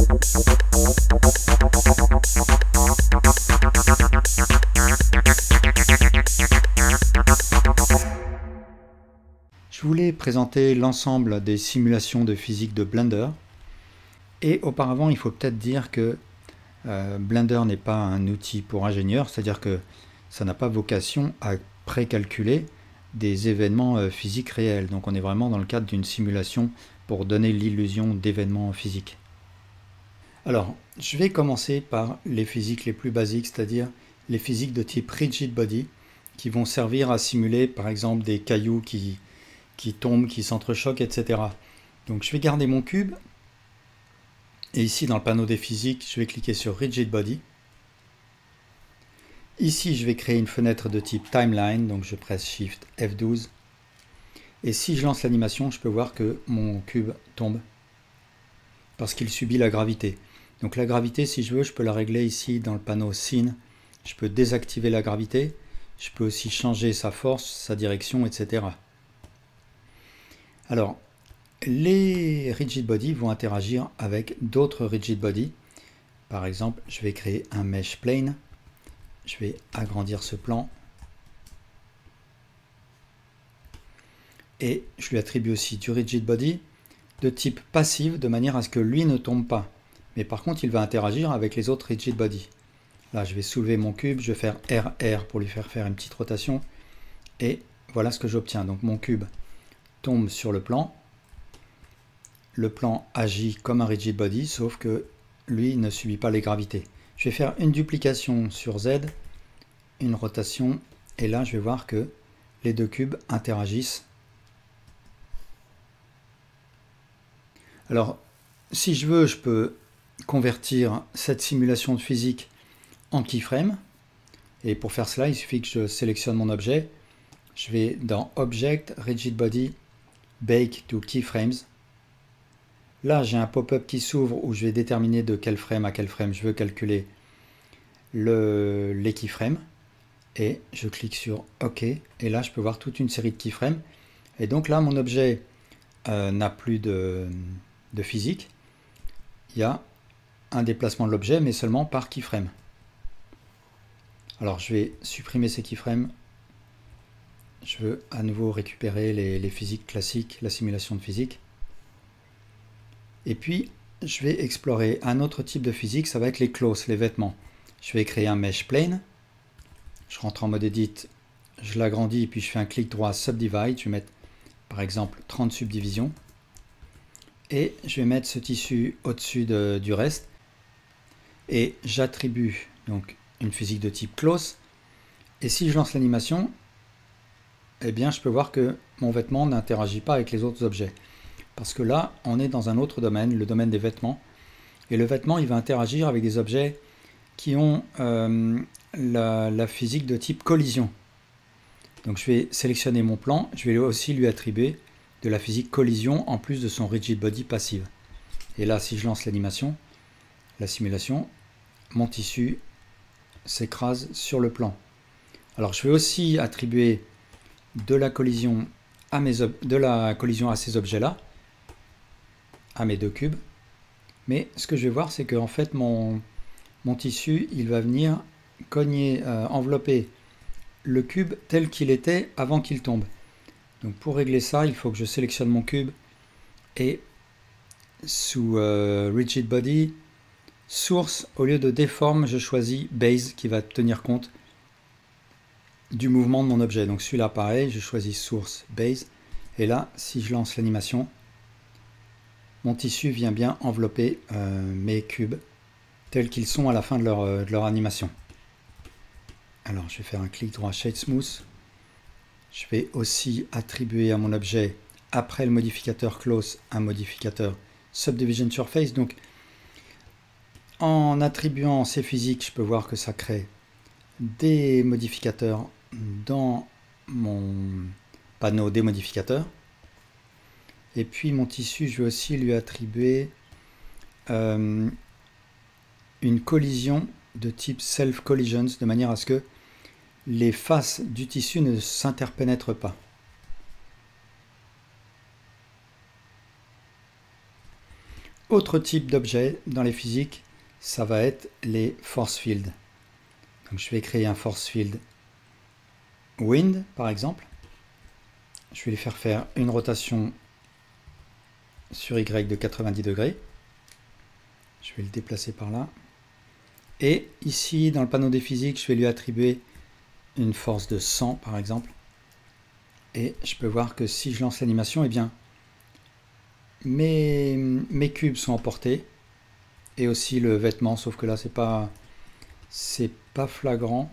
Je voulais présenter l'ensemble des simulations de physique de Blender. Et auparavant, il faut peut-être dire que Blender n'est pas un outil pour ingénieurs, c'est-à-dire que ça n'a pas vocation à précalculer des événements physiques réels. Donc on est vraiment dans le cadre d'une simulation pour donner l'illusion d'événements physiques. Alors, je vais commencer par les physiques les plus basiques, c'est-à-dire les physiques de type rigid body, qui vont servir à simuler par exemple des cailloux qui tombent, qui s'entrechoquent, etc. Donc je vais garder mon cube, et ici dans le panneau des physiques, je vais cliquer sur rigid body. Ici, je vais créer une fenêtre de type timeline, donc je presse Shift F12. Et si je lance l'animation, je peux voir que mon cube tombe parce qu'il subit la gravité. Donc la gravité, si je veux, je peux la régler ici dans le panneau Scene. Je peux désactiver la gravité. Je peux aussi changer sa force, sa direction, etc. Alors, les rigid body vont interagir avec d'autres rigid body. Par exemple, je vais créer un mesh plane. Je vais agrandir ce plan. Et je lui attribue aussi du rigid body de type passive, de manière à ce que lui ne tombe pas. Mais par contre, il va interagir avec les autres rigid body. Là, je vais soulever mon cube, je vais faire RR pour lui faire une petite rotation. Et voilà ce que j'obtiens. Donc mon cube tombe sur le plan. Le plan agit comme un rigid body, sauf que lui ne subit pas les gravités. Je vais faire une duplication sur Z, une rotation, et là je vais voir que les deux cubes interagissent. Alors, si je veux, je peux convertir cette simulation de physique en keyframe. Et pour faire cela, il suffit que je sélectionne mon objet. Je vais dans Object, Rigid Body, Bake to Keyframes. Là, j'ai un pop-up qui s'ouvre où je vais déterminer de quel frame à quel frame je veux calculer les keyframes. Et je clique sur OK. Et là, je peux voir toute une série de keyframes. Et donc là, mon objet n'a plus de physique. Il y a un déplacement de l'objet, mais seulement par keyframe. Alors, je vais supprimer ces keyframes. Je veux à nouveau récupérer les physiques classiques, la simulation de physique. Et puis, je vais explorer un autre type de physique, ça va être les clothes, les vêtements. Je vais créer un mesh plane. Je rentre en mode edit, je l'agrandis, puis je fais un clic droit subdivide. Je vais mettre par exemple 30 subdivisions. Et je vais mettre ce tissu au-dessus du reste. Et j'attribue donc une physique de type close. Et si je lance l'animation, eh bien je peux voir que mon vêtement n'interagit pas avec les autres objets. Parce que là, on est dans un autre domaine, le domaine des vêtements. Et le vêtement, il va interagir avec des objets qui ont la physique de type collision. Donc je vais sélectionner mon plan, je vais aussi lui attribuer de la physique collision en plus de son rigid body passive. Et là, si je lance l'animation, la simulation, mon tissu s'écrase sur le plan. Alors je vais aussi attribuer de la collision à ces objets-là, à mes deux cubes. Mais ce que je vais voir, c'est que en fait mon tissu, il va venir cogner, envelopper le cube tel qu'il était avant qu'il tombe. Donc pour régler ça, il faut que je sélectionne mon cube et sous Rigid Body, Source, au lieu de Deform, je choisis Base qui va tenir compte du mouvement de mon objet. Donc celui-là pareil, je choisis Source, Base. Et là, si je lance l'animation, mon tissu vient bien envelopper mes cubes tels qu'ils sont à la fin de leur animation. Alors je vais faire un clic droit Shade Smooth. Je vais aussi attribuer à mon objet, après le modificateur Close, un modificateur Subdivision Surface. Donc en attribuant ces physiques, je peux voir que ça crée des modificateurs dans mon panneau des modificateurs. Et puis mon tissu, je vais aussi lui attribuer une collision de type Self Collisions, de manière à ce que les faces du tissu ne s'interpénètrent pas. Autre type d'objet dans les physiques, ça va être les force fields. Donc je vais créer un force field wind par exemple. Je vais lui faire une rotation sur Y de 90 degrés. Je vais le déplacer par là. Et ici, dans le panneau des physiques, je vais lui attribuer une force de 100 par exemple. Et je peux voir que si je lance l'animation, eh bien, mes cubes sont emportés. Et aussi le vêtement, sauf que là, c'est pas flagrant.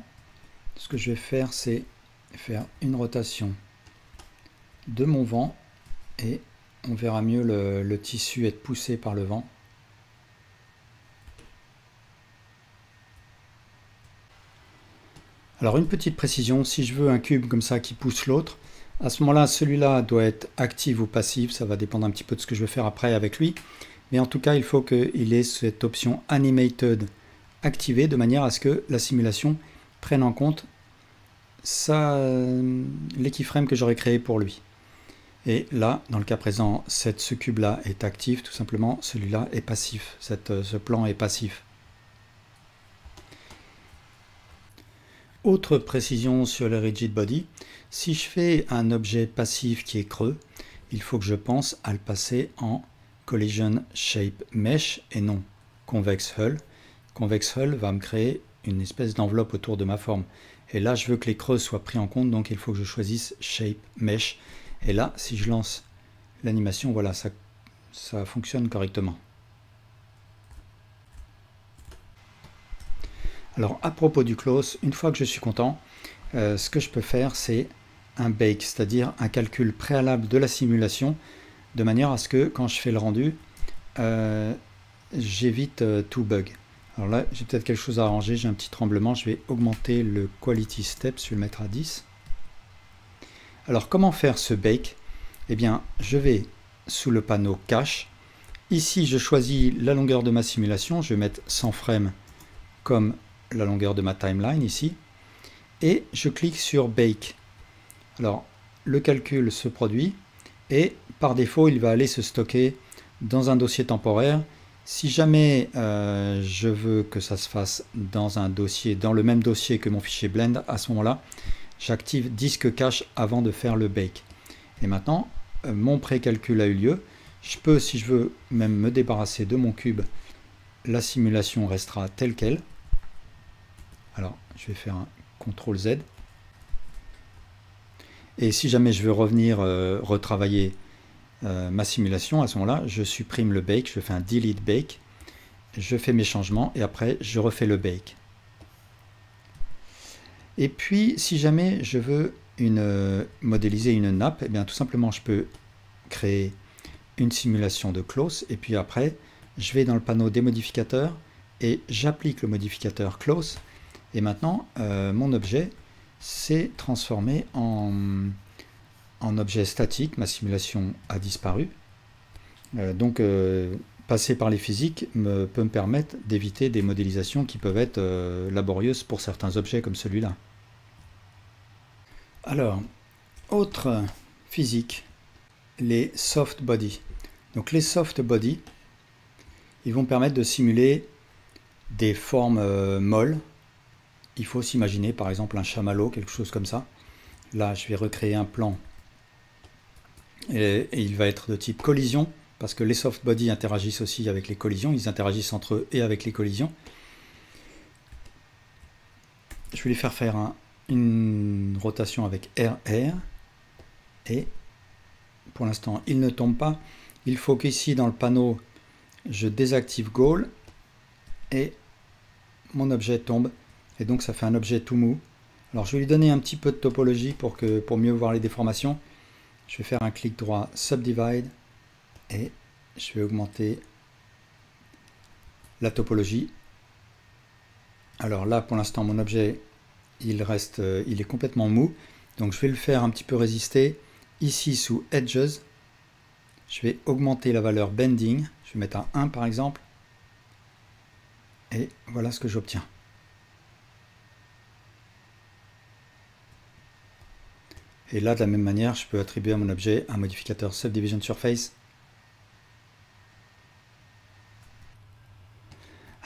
Ce que je vais faire, c'est faire une rotation de mon vent. Et on verra mieux le tissu être poussé par le vent. Alors une petite précision, si je veux un cube comme ça qui pousse l'autre, à ce moment-là, celui-là doit être actif ou passif, ça va dépendre un petit peu de ce que je vais faire après avec lui. Mais en tout cas, il faut qu'il ait cette option Animated activée de manière à ce que la simulation prenne en compte l'équiframe que j'aurais créé pour lui. Et là, dans le cas présent, ce cube-là est actif, tout simplement, celui-là est passif, ce plan est passif. Autre précision sur le rigid body, si je fais un objet passif qui est creux, il faut que je pense à le passer en collision shape mesh et non convex hull. Convex hull va me créer une espèce d'enveloppe autour de ma forme. Et là, je veux que les creux soient pris en compte, donc il faut que je choisisse shape mesh. Et là, si je lance l'animation, voilà, ça fonctionne correctement. Alors à propos du close, une fois que je suis content, ce que je peux faire c'est un bake, c'est-à-dire un calcul préalable de la simulation, de manière à ce que quand je fais le rendu, j'évite tout bug. Alors là j'ai peut-être quelque chose à arranger, j'ai un petit tremblement, je vais augmenter le quality step, je vais le mettre à 10. Alors comment faire ce bake? Eh bien je vais sous le panneau cache, ici je choisis la longueur de ma simulation, je vais mettre 100 frames comme la longueur de ma timeline ici, et je clique sur Bake. Alors, le calcul se produit, et par défaut, il va aller se stocker dans un dossier temporaire. Si jamais je veux que ça se fasse dans un dossier, dans le même dossier que mon fichier blend, à ce moment-là, j'active disque cache avant de faire le Bake. Et maintenant, mon pré-calcul a eu lieu. Je peux, si je veux, même me débarrasser de mon cube. La simulation restera telle qu'elle. Alors, je vais faire un CTRL Z. Et si jamais je veux revenir retravailler ma simulation, à ce moment-là, je supprime le bake, je fais un delete bake, je fais mes changements et après je refais le bake. Et puis, si jamais je veux modéliser une nappe, eh bien tout simplement je peux créer une simulation de close et puis après je vais dans le panneau des modificateurs et j'applique le modificateur close. Et maintenant, mon objet s'est transformé en objet statique. Ma simulation a disparu. Donc, passer par les physiques peut me permettre d'éviter des modélisations qui peuvent être laborieuses pour certains objets comme celui-là. Alors, autre physique, les soft body. Donc, les soft body, ils vont permettre de simuler des formes molles. Il faut s'imaginer par exemple un chamallow, quelque chose comme ça. Là, je vais recréer un plan et il va être de type collision parce que les soft body interagissent aussi avec les collisions. Ils interagissent entre eux et avec les collisions. Je vais lui faire une rotation avec RR et pour l'instant, il ne tombe pas. Il faut qu'ici dans le panneau, je désactive Goal et mon objet tombe. Et donc ça fait un objet tout mou. Alors je vais lui donner un petit peu de topologie pour mieux voir les déformations. Je vais faire un clic droit Subdivide et je vais augmenter la topologie. Alors là pour l'instant mon objet il est complètement mou. Donc je vais le faire un petit peu résister. Ici sous Edges, je vais augmenter la valeur Bending. Je vais mettre à 1 par exemple. Et voilà ce que j'obtiens. Et là, de la même manière, je peux attribuer à mon objet un modificateur Subdivision Surface.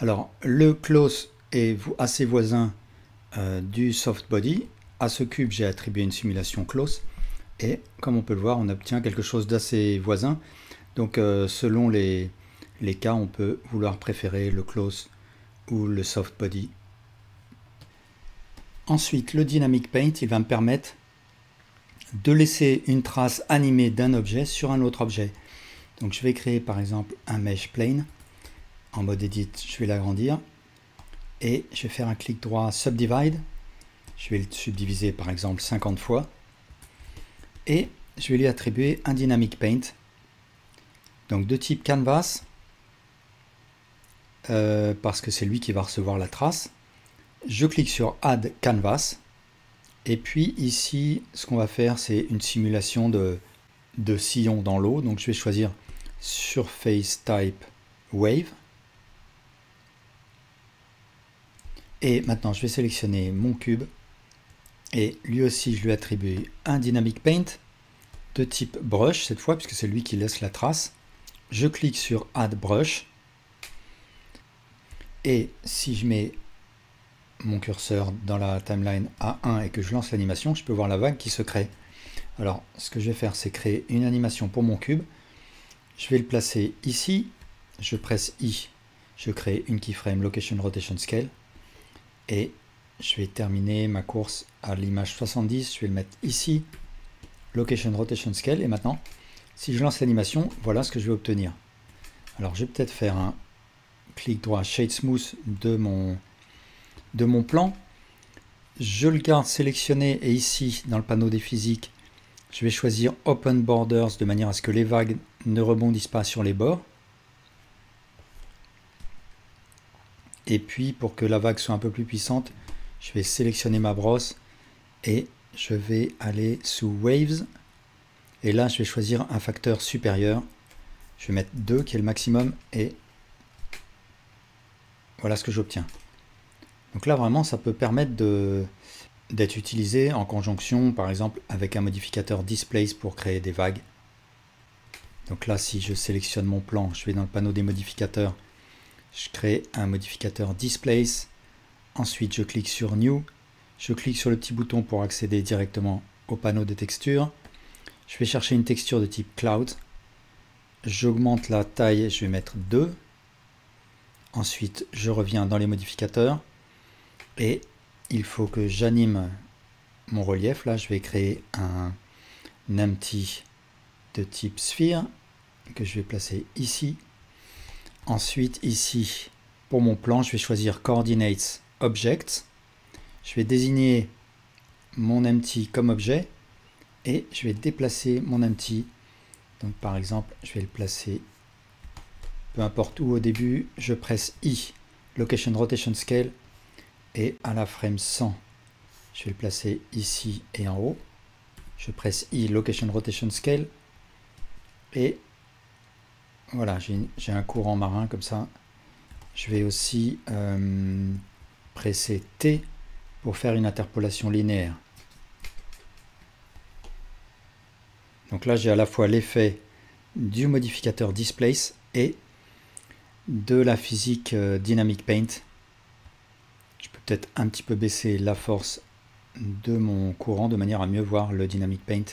Alors le close est assez voisin du soft body. À ce cube j'ai attribué une simulation close et comme on peut le voir on obtient quelque chose d'assez voisin. Donc selon les cas on peut vouloir préférer le close ou le soft body. Ensuite le dynamic paint il va me permettre de laisser une trace animée d'un objet sur un autre objet. Donc je vais créer par exemple un mesh plane. En mode edit, je vais l'agrandir et je vais faire un clic droit subdivide. Je vais le subdiviser par exemple 50 fois et je vais lui attribuer un dynamic paint. Donc de type canvas parce que c'est lui qui va recevoir la trace. Je clique sur add canvas. Et puis ici, ce qu'on va faire, c'est une simulation de sillon dans l'eau. Donc je vais choisir Surface Type Wave. Et maintenant, je vais sélectionner mon cube. Et lui aussi, je lui attribue un Dynamic Paint de type Brush, cette fois, puisque c'est lui qui laisse la trace. Je clique sur Add Brush. Et si je mets mon curseur dans la timeline A1 et que je lance l'animation, je peux voir la vague qui se crée. Alors, ce que je vais faire, c'est créer une animation pour mon cube. Je vais le placer ici. Je presse I. Je crée une keyframe Location Rotation Scale. Et je vais terminer ma course à l'image 70. Je vais le mettre ici. Location Rotation Scale. Et maintenant, si je lance l'animation, voilà ce que je vais obtenir. Alors, je vais peut-être faire un clic droit Shade Smooth de mon plan. Je le garde sélectionné et ici dans le panneau des physiques je vais choisir Open Borders de manière à ce que les vagues ne rebondissent pas sur les bords. Et puis pour que la vague soit un peu plus puissante, je vais sélectionner ma brosse et je vais aller sous Waves et là je vais choisir un facteur supérieur. Je vais mettre 2 qui est le maximum et voilà ce que j'obtiens. Donc là vraiment ça peut permettre d'être utilisé en conjonction par exemple avec un modificateur Displace pour créer des vagues. Donc là si je sélectionne mon plan, je vais dans le panneau des modificateurs, je crée un modificateur Displace, ensuite je clique sur New, je clique sur le petit bouton pour accéder directement au panneau des textures, je vais chercher une texture de type Cloud, j'augmente la taille, je vais mettre 2, ensuite je reviens dans les modificateurs et il faut que j'anime mon relief. Là je vais créer un empty de type Sphere que je vais placer ici. Ensuite ici pour mon plan je vais choisir Coordinates Objects, je vais désigner mon empty comme objet et je vais déplacer mon empty. Donc par exemple je vais le placer peu importe où au début, je presse I, Location Rotation Scale, et à la frame 100, je vais le placer ici et en haut. Je presse I, Location Rotation Scale, et voilà, j'ai un courant marin comme ça. Je vais aussi presser T pour faire une interpolation linéaire. Donc là, j'ai à la fois l'effet du modificateur Displace et de la physique Dynamic Paint. Je peux peut-être un petit peu baisser la force de mon courant de manière à mieux voir le Dynamic Paint.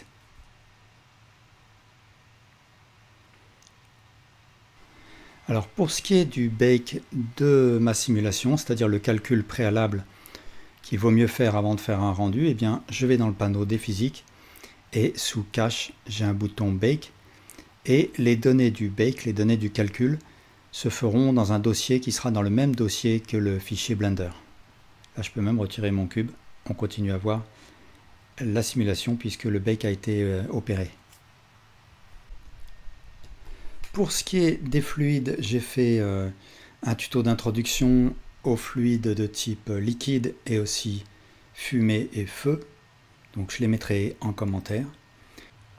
Alors pour ce qui est du bake de ma simulation, c'est-à-dire le calcul préalable qu'il vaut mieux faire avant de faire un rendu, eh bien je vais dans le panneau des physiques et sous Cache, j'ai un bouton Bake et les données du bake, les données du calcul, se feront dans un dossier qui sera dans le même dossier que le fichier Blender. Là, je peux même retirer mon cube. On continue à voir la simulation puisque le bake a été opéré. Pour ce qui est des fluides, j'ai fait un tuto d'introduction aux fluides de type liquide et aussi fumée et feu. Donc je les mettrai en commentaire.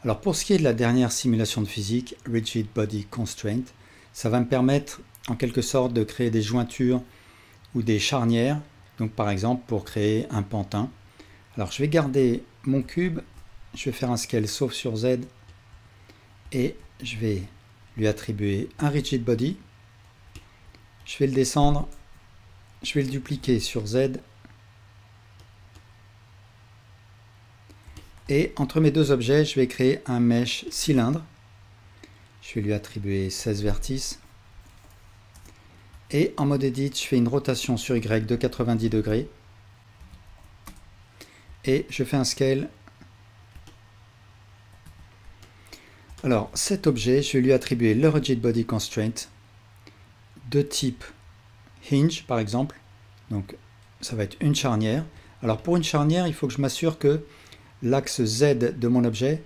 Alors pour ce qui est de la dernière simulation de physique, Rigid Body Constraint, ça va me permettre en quelque sorte de créer des jointures ou des charnières, donc par exemple pour créer un pantin. Alors je vais garder mon cube, je vais faire un scale sauf sur Z et je vais lui attribuer un rigid body. Je vais le descendre je vais le dupliquer sur Z. Et entre mes deux objets, je vais créer un mesh cylindre. Je vais lui attribuer 16 vertices. Et en mode edit, je fais une rotation sur Y de 90 degrés. Et je fais un scale. Alors, cet objet, je vais lui attribuer le rigid body constraint de type hinge, par exemple. Donc, ça va être une charnière. Alors, pour une charnière, il faut que je m'assure que l'axe Z de mon objet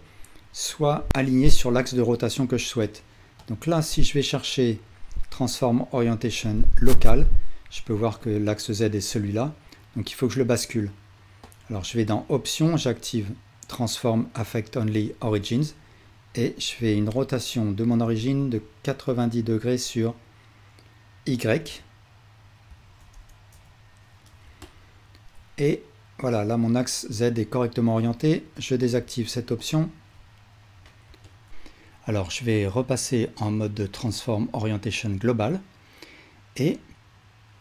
soit aligné sur l'axe de rotation que je souhaite. Donc là, si je vais chercher Transform Orientation Local, je peux voir que l'axe Z est celui-là. Donc il faut que je le bascule. Alors je vais dans Options, j'active Transform Affect Only Origins et je fais une rotation de mon origine de 90 degrés sur Y. Et voilà, là mon axe Z est correctement orienté. Je désactive cette option. Alors je vais repasser en mode de Transform Orientation Global. Et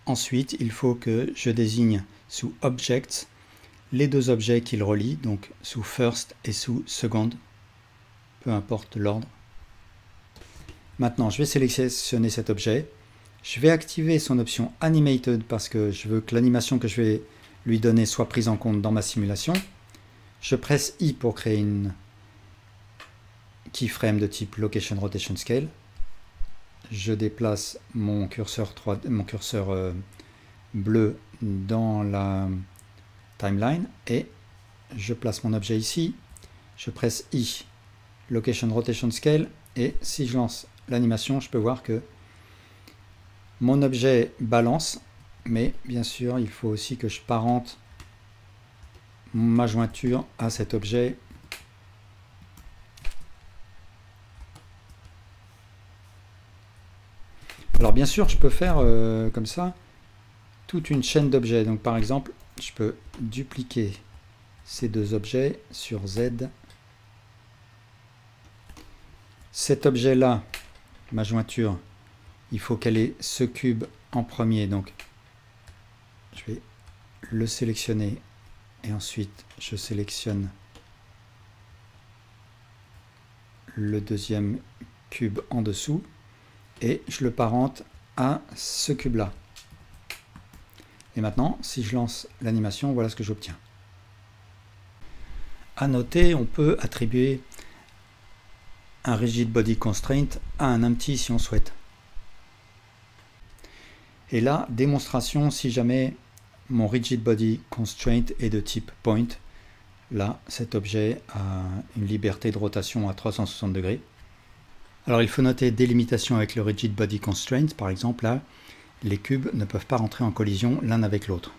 ensuite, il faut que je désigne sous Objects les deux objets qu'il relie, donc sous First et sous Second, peu importe l'ordre. Maintenant, je vais sélectionner cet objet. Je vais activer son option Animated parce que je veux que l'animation que je vais lui donner soit prise en compte dans ma simulation. Je presse I pour créer une keyframe de type Location Rotation Scale. Je déplace mon curseur, bleu dans la timeline et je place mon objet ici. Je presse I, Location Rotation Scale, et si je lance l'animation, je peux voir que mon objet balance, mais bien sûr, il faut aussi que je parente ma jointure à cet objet. Alors bien sûr, je peux faire comme ça toute une chaîne d'objets. Donc par exemple, je peux dupliquer ces deux objets sur Z. Cet objet-là, ma jointure, il faut qu'elle ait ce cube en premier. Donc je vais le sélectionner et ensuite je sélectionne le deuxième cube en dessous. Et je le parente à ce cube-là. Et maintenant, si je lance l'animation, voilà ce que j'obtiens. À noter, on peut attribuer un rigid body constraint à un empty si on souhaite. Et là, démonstration si jamais mon rigid body constraint est de type point. Là, cet objet a une liberté de rotation à 360 degrés. Alors il faut noter des limitations avec le rigid body constraint. Par exemple, là, les cubes ne peuvent pas rentrer en collision l'un avec l'autre.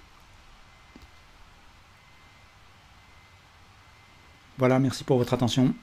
Voilà, merci pour votre attention.